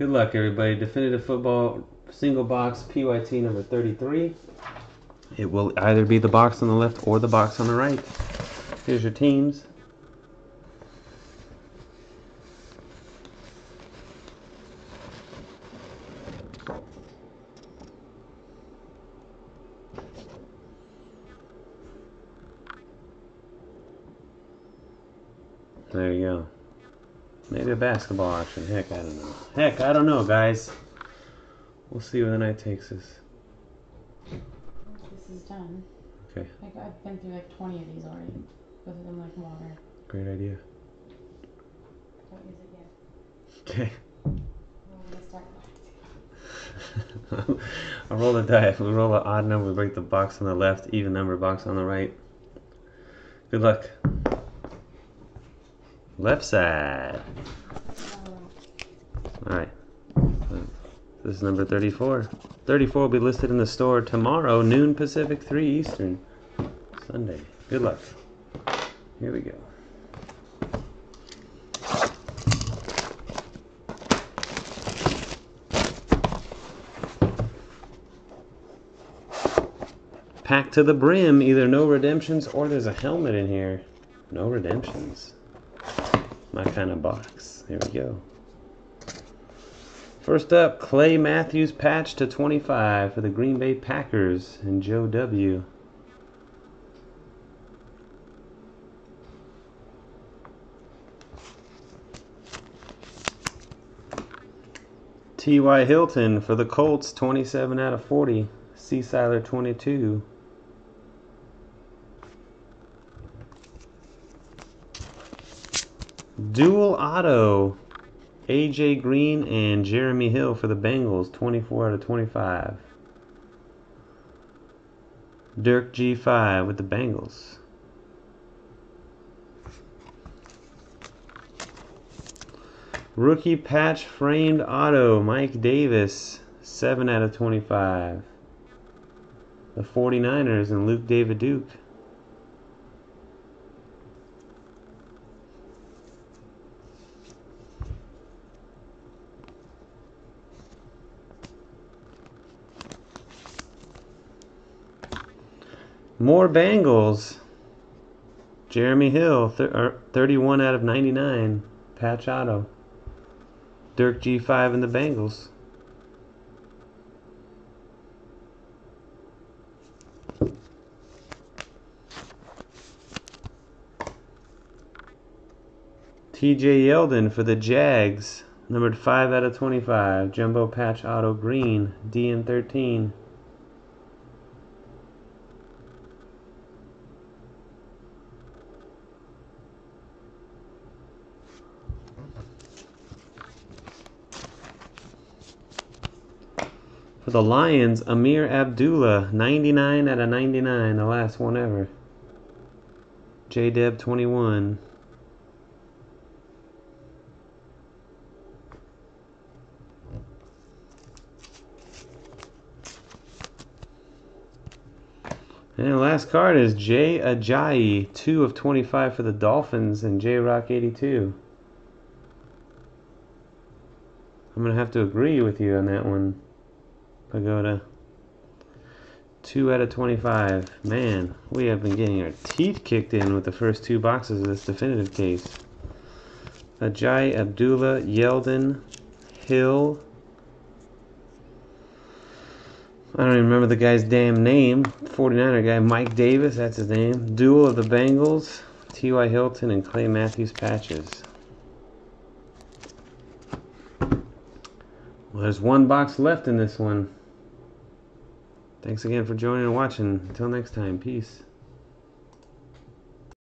Good luck, everybody. Definitive Football single box PYT number 33. It will either be the box on the left or the box on the right. Here's your teams. There you go. Maybe a basketball option. Heck, I don't know. Heck, I don't know, guys. We'll see where the night takes us. This is done. Okay. Like, I've been through like 20 of these already. Both of them like water. Great idea. Don't use it yet. Okay. We're gonna start. I'll roll the die. If we roll an odd number, we break the box on the left, even number box on the right. Good luck. Left side. Alright. This is number 34. 34 will be listed in the store tomorrow, noon Pacific, 3 Eastern. Sunday. Good luck. Here we go. Packed to the brim. Either no redemptions or there's a helmet in here. No redemptions. My kind of box. Here we go. First up, Clay Matthews patch to 25 for the Green Bay Packers and Joe W. T.Y. Hilton for the Colts, 27 out of 40. C. Siler, 22. Dual auto, AJ Green and Jeremy Hill for the Bengals, 24 out of 25. Dirk G5 with the Bengals. Rookie patch framed auto, Mike Davis, 7 out of 25. The 49ers and Luke David Duke. More Bengals. Jeremy Hill, 31 out of 99. Patch auto. Dirk G5 and the Bengals. TJ Yeldon for the Jags. Numbered 5 out of 25. Jumbo patch auto green. DN13. For the Lions, Amir Abdullah, 99 out of 99, the last one ever. J-Deb 21. And the last card is Jay Ajayi, 2 of 25 for the Dolphins, and J-Rock 82. I'm going to have to agree with you on that one, Pagoda. 2 out of 25. Man, we have been getting our teeth kicked in with the first 2 boxes of this definitive case. Ajayi, Abdullah, Yeldon, Hill. I don't even remember the guy's damn name. 49er guy, Mike Davis, that's his name. Duel of the Bengals, T.Y. Hilton and Clay Matthews patches. Well, there's 1 box left in this one. Thanks again for joining and watching. Until next time, peace.